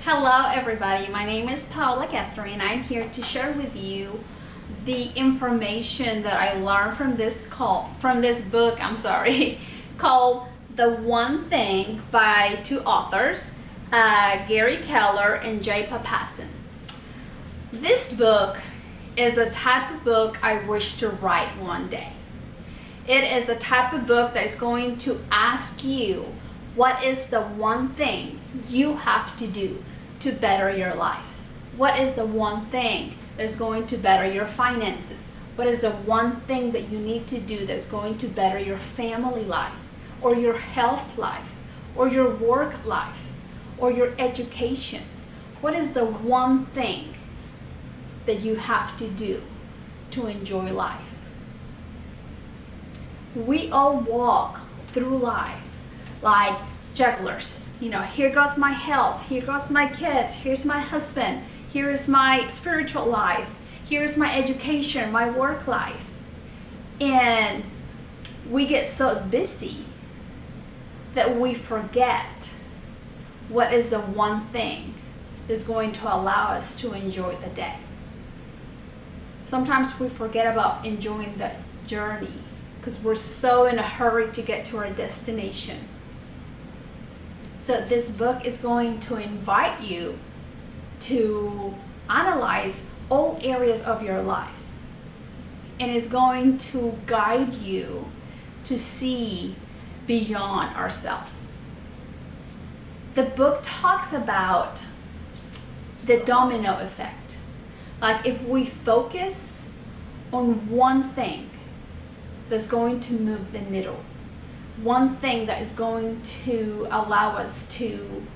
Hello everybody, my name is Paula Catherine. I'm here to share with you the information that I learned from this book, called The One Thing by two authors, Gary Keller and Jay Papasan. This book is the type of book I wish to write one day. It is the type of book that is going to ask you, what is the one thing you have to do to better your life? What is the one thing that's going to better your finances? What is the one thing that you need to do that's going to better your family life, or your health life, or your work life, or your education? What is the one thing that you have to do to enjoy life? We all walk through life like jugglers. Here goes my health, here goes my kids, here's my husband, here is my spiritual life, here's my education, my work life. And we get so busy that we forget what is the one thing that's going to allow us to enjoy the day. Sometimes we forget about enjoying the journey because we're so in a hurry to get to our destination. So this book is going to invite you to analyze all areas of your life, and is going to guide you to see beyond ourselves. The book talks about the domino effect. Like, if we focus on one thing that's going to move the needle, one thing that is going to allow us to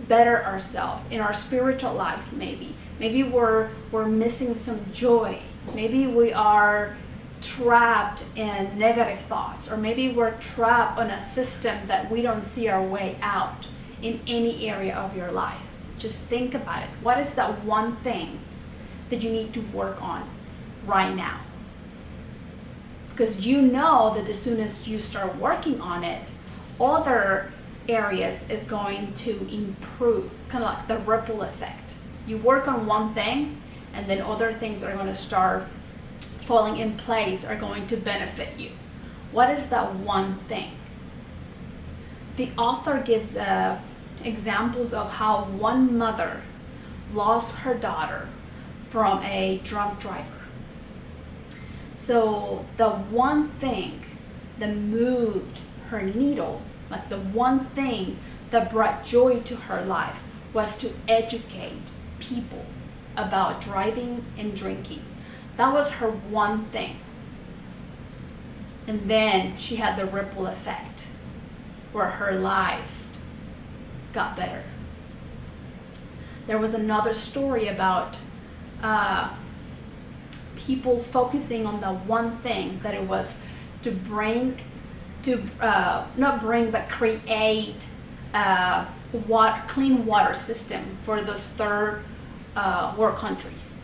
better ourselves in our spiritual life, maybe we're missing some joy, maybe we are trapped in negative thoughts, or maybe we're trapped on a system that we don't see our way out in any area of your life. Just think about it. What is that one thing that you need to work on right now? Because you know that as soon as you start working on it, other areas is going to improve. It's kind of like the ripple effect. You work on one thing, and then other things are going to start falling in place, are going to benefit you. What is that one thing? The author gives examples of how one mother lost her daughter from a drunk driver. So the one thing that moved her needle, like the one thing that brought joy to her life, was to educate people about driving and drinking. That was her one thing. And then she had the ripple effect where her life got better. There was another story about people focusing on the one thing, that it was to create clean water system for those third world countries.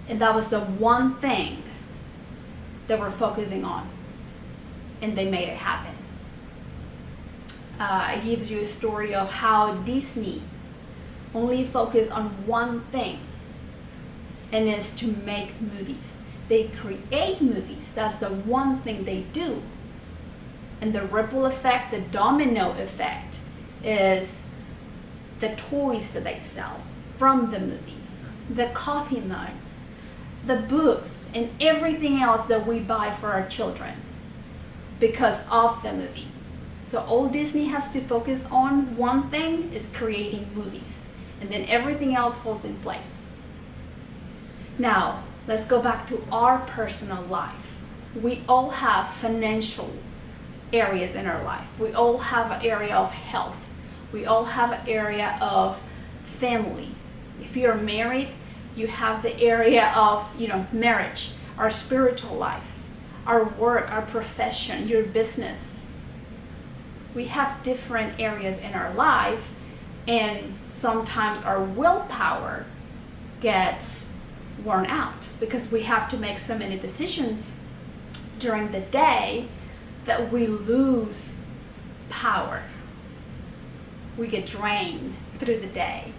And that was the one thing they were focusing on, and they made it happen. It gives you a story of how Disney only focused on one thing, and is to make movies. They create movies. That's the one thing they do. And the ripple effect, the domino effect, is the toys that they sell from the movie, the coffee mugs, the books, and everything else that we buy for our children because of the movie. So all Disney has to focus on one thing is creating movies, and then everything else falls in place. Now, let's go back to our personal life. We all have financial areas in our life. We all have an area of health. We all have an area of family. If you're married, you have the area of, marriage, our spiritual life, our work, our profession, your business. We have different areas in our life, and sometimes our willpower gets worn out because we have to make so many decisions during the day that we lose power. We get drained through the day.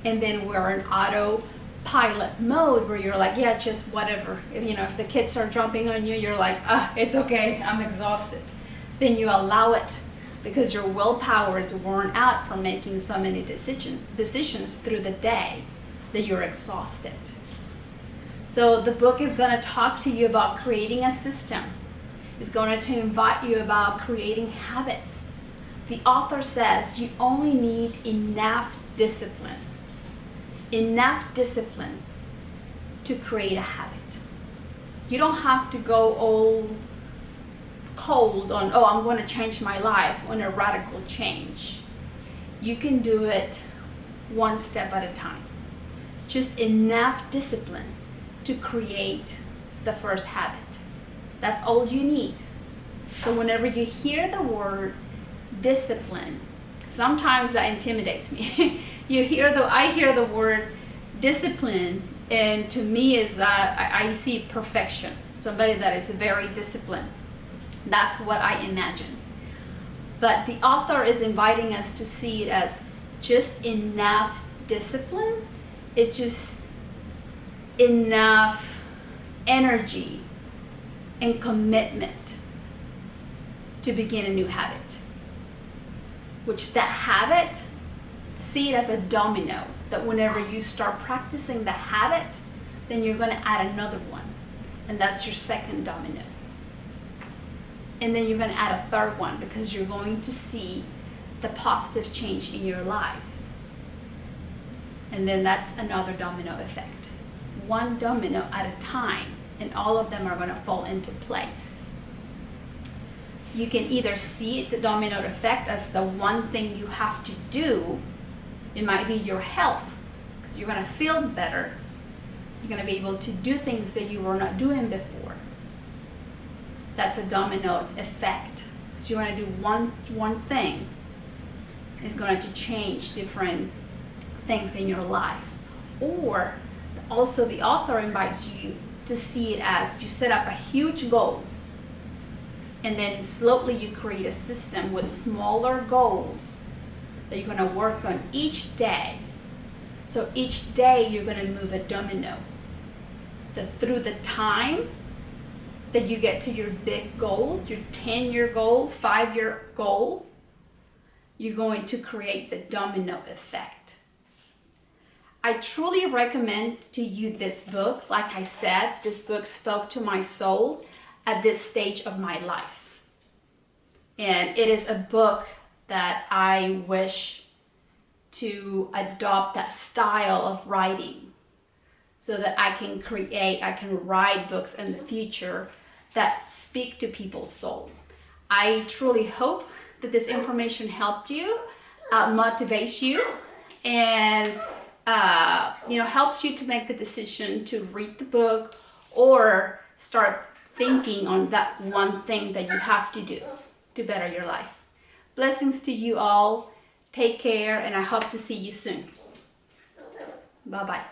and then we're in autopilot mode where you're like, yeah, just whatever. If the kids are jumping on you, you're like, it's okay, I'm exhausted. Then you allow it because your willpower is worn out from making so many decisions through the day that you're exhausted. So the book is going to talk to you about creating a system. It's going to invite you about creating habits. The author says you only need enough discipline to create a habit. You don't have to go all cold on, I'm going to change my life on a radical change. You can do it one step at a time. Just enough discipline to create the first habit. That's all you need. So whenever you hear the word discipline, sometimes that intimidates me. I hear the word discipline, and to me is I see perfection. Somebody that is very disciplined. That's what I imagine. But the author is inviting us to see it as just enough discipline. It's just enough energy and commitment to begin a new habit. Which that habit, see it as a domino, that whenever you start practicing the habit, then you're going to add another one. And that's your second domino. And then you're going to add a third one because you're going to see the positive change in your life. And then that's another domino effect. One domino at a time, and all of them are going to fall into place. You can either see the domino effect as the one thing you have to do. It might be your health. You're going to feel better. You're going to be able to do things that you were not doing before. That's a domino effect. So you want to do one thing. It's going to change different things in your life. Or also the author invites you to see it as you set up a huge goal, and then slowly you create a system with smaller goals that you're going to work on each day. So each day you're going to move a domino. Through the time that you get to your big goal, your 10-year goal, 5-year goal, you're going to create the domino effect. I truly recommend to you this book. Like I said, this book spoke to my soul at this stage of my life. And it is a book that I wish to adopt that style of writing so that I can write books in the future that speak to people's soul. I truly hope that this information helped you, motivates you, and helps you to make the decision to read the book or start thinking on that one thing that you have to do to better your life. Blessings to you all. Take care, and I hope to see you soon. Bye-bye.